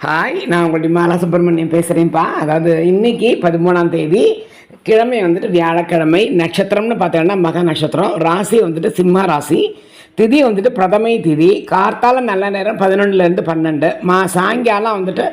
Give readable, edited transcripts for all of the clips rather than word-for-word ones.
Hi, நான் உங்களுடைய மாலா சுப்பிரமணியம் பேசுகிறேன்ப்பா. அதாவது இன்றைக்கி 13ஆம் தேதி கிழமை வந்துட்டு வியாழக்கிழமை. நட்சத்திரம்னு பார்த்தீங்கன்னா மக நட்சத்திரம். ராசி வந்துட்டு சிம்ம ராசி. திதி வந்துட்டு பிரதமை திதி. கார்த்தால நல்ல நேரம் 11லேருந்து 12. சாயங்காலம் வந்துட்டு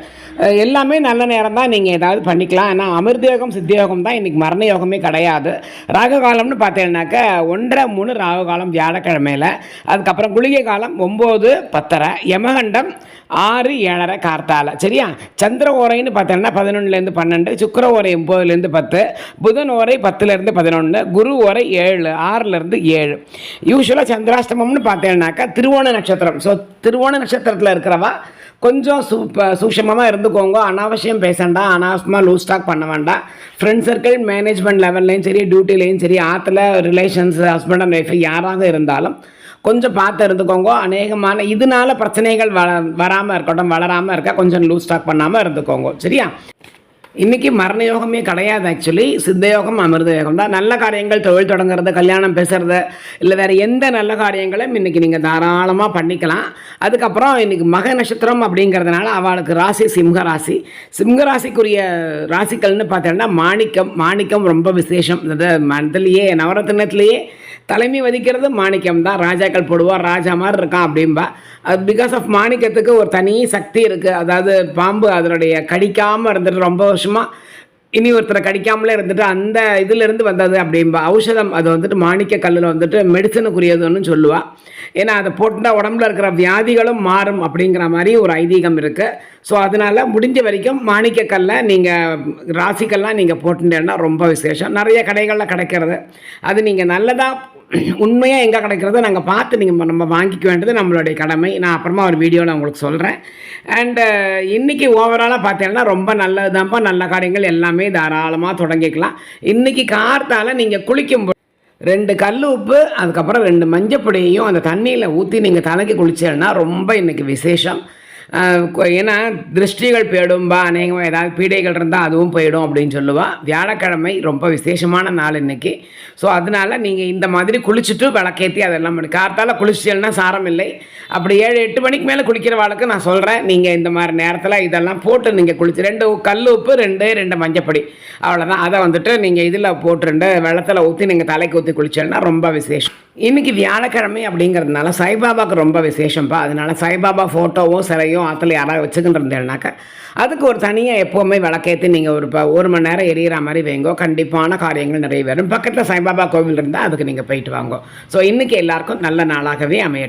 எல்லாமே நல்ல நேரம் தான். நீங்கள் ஏதாவது பண்ணிக்கலாம். ஆனால் அமிர்தயோகம் சித்தியோகம் தான். இன்றைக்கி மரண யோகமே கிடையாது. ராகு காலம்னு பார்த்தீங்கன்னாக்கா 1:30 ராகு காலம் வியாழக்கிழமையில். அதுக்கப்புறம் குளிகை காலம் 9:10. யமகண்டம் 6:7 கார்த்தால. சரியா? சந்திர ஓரைன்னு பார்த்தீங்கன்னா 11லேருந்து 12. சுக்கிர ஓரை 9லேருந்து 10. புதன் ஓரை 10லேருந்து 11. குரு ஓரை 7 6லேருந்து 7. யூஸ்வலாக சந்திராஷ்டமம்னு பார்த்தீங்கன்னாக்கா திருவோண நட்சத்திரம். ஸோ திருவோண நட்சத்திரத்தில் இருக்கிறவா கொஞ்சம் சூக்ஷமாக இருந்துக்கோங்க. அனாவசியம் பேச வேண்டாம், அனாவசியமாக லூஸ் ஸ்டாக் பண்ண வேண்டாம். ஃப்ரெண்ட் சர்க்கிள் மேனேஜ்மெண்ட் லெவல்லையும் சரி, டியூட்டிலையும் சரி, ஆற்றுல ரிலேஷன்ஸ் ஹஸ்பண்ட் அண்ட் ஒய்ஃப் யாராக இருந்தாலும் கொஞ்சம் பார்த்து இருந்துக்கோங்க. அநேகமான இதனால பிரச்சனைகள் வராமல் இருக்கட்டும், வளராமல் இருக்க கொஞ்சம் லூஸ் ஸ்டாக் பண்ணாமல் இருந்துக்கோங்க. சரியா? இன்றைக்கி மரண யோகமே கிடையாது. ஆக்சுவலி சித்தயோகம் அமிர்த யோகம் தான். நல்ல காரியங்கள், தொழில் தொடங்குறது, கல்யாணம் பேசுகிறது, இல்லை வேறு எந்த நல்ல காரியங்களும் இன்றைக்கி நீங்கள் தாராளமாக பண்ணிக்கலாம். அதுக்கப்புறம் இன்றைக்கி மக நட்சத்திரம் அப்படிங்கிறதுனால அவளுக்கு ராசி சிம்ஹ ராசி. சிம்ஹ ராசிக்குரிய ராசிகள்னு பார்த்தீங்கன்னா மாணிக்கம் ரொம்ப விசேஷம். இதுலேயே நவரத்தினத்துலேயே தலைமை வதிக்கிறது மாணிக்கம் தான். ராஜாக்கள் போடுவார், ராஜா மாதிரி இருக்கான் அப்படின்பா. அது பிகாஸ் ஆஃப் மாணிக்கத்துக்கு ஒரு தனி சக்தி இருக்குது. அதாவது பாம்பு அதனுடைய கடிக்காமல் இருந்துட்டு ரொம்ப வருஷமாக இனி ஒருத்தரை கடிக்காமலே இருந்துட்டு அந்த இதிலிருந்து வந்தது அப்படின்பா. ஔஷதம் அது வந்துட்டு மாணிக்க கல்லில் வந்துட்டு மெடிசனுக்குரியதுன்னு சொல்லுவாள். ஏன்னா அதை போட்டுட்டா உடம்புல இருக்கிற வியாதிகளும் மாறும் அப்படிங்கிற மாதிரி ஒரு ஐதீகம் இருக்குது. ஸோ அதனால் முடிஞ்ச வரைக்கும் மாணிக்கக்கல்லை நீங்கள் ராசிக்கல்லாம் நீங்கள் போட்டுட்டேன்னா ரொம்ப விசேஷம். நிறைய கடைகளில் கிடைக்கிறது. அது நீங்கள் நல்லதாக உண்மையாக எங்கே கிடைக்கிறதோ நாங்கள் பார்த்து நம்ம வாங்கிக்க வேண்டியது நம்மளுடைய கடமை. நான் அப்புறமா ஒரு வீடியோவில் உங்களுக்கு சொல்கிறேன். அண்டு இன்றைக்கி ஓவராலாக பார்த்தீங்கன்னா ரொம்ப நல்லது தான்ப்பா. நல்ல காரியங்கள் எல்லாமே தாராளமாக தொடங்கிக்கலாம். இன்றைக்கி கார்த்தால் நீங்கள் குளிக்கும்போது 2 கல் உப்பு, அதுக்கப்புறம் 2 மஞ்சப்பொடியையும் அந்த தண்ணியில் ஊற்றி நீங்கள் தலைக்கு குளிச்சேன்னா ரொம்ப இன்றைக்கி விசேஷம். ஏன்னா திருஷ்டிகள் போயிடும்பா, அநேகமாக ஏதாவது பீடைகள் இருந்தால் அதுவும் போயிடும் அப்படின்னு சொல்லுவாள். வியாழக்கிழமை ரொம்ப விசேஷமான நாள் இன்றைக்கி. ஸோ அதனால் நீங்கள் இந்த மாதிரி குளிச்சுட்டு விளக்கேற்றி அதெல்லாம் பண்ணி கார்த்தால் குளிச்சிட்டேன்னா சாரம் இல்லை. அப்படி 7-8 மணிக்கு மேலே குளிக்கிற வாழ்க்கை நான் சொல்கிறேன். நீங்கள் இந்த மாதிரி நேரத்தில் இதெல்லாம் போட்டு நீங்கள் குளிச்சு 2 கல் உப்பு 2 மஞ்சப்பொடி அவ்வளோதான். அதை வந்துட்டு நீங்கள் இதில் போட்டு 2 வெள்ளத்தில் ஊற்றி நீங்கள் தலைக்கு ஊற்றி குளிச்சேன்னா ரொம்ப விசேஷம். இன்றைக்கி வியாழக்கிழமை அப்படிங்கிறதுனால சாய்பாபாவுக்கு ரொம்ப விசேஷம்ப்பா. அதனால் சாய்பாபா ஃபோட்டோவும் சிலையும் ஆற்றுல யாராவது வச்சுக்கிட்டு இருந்தேன்னாக்கா அதுக்கு ஒரு தனியாக எப்போவுமே விளக்கேற்றி நீங்கள் ஒரு மணி நேரம் எரியிற மாதிரி வைங்கோ. கண்டிப்பான காரியங்கள் நிறைவேறும். பக்கத்தில் சாய்பாபா கோவில் இருந்தால் அதுக்கு நீங்கள் போயிட்டு வாங்கோ. ஸோ இன்றைக்கி எல்லாருக்கும் நல்ல நாளாகவே அமையட்டும்.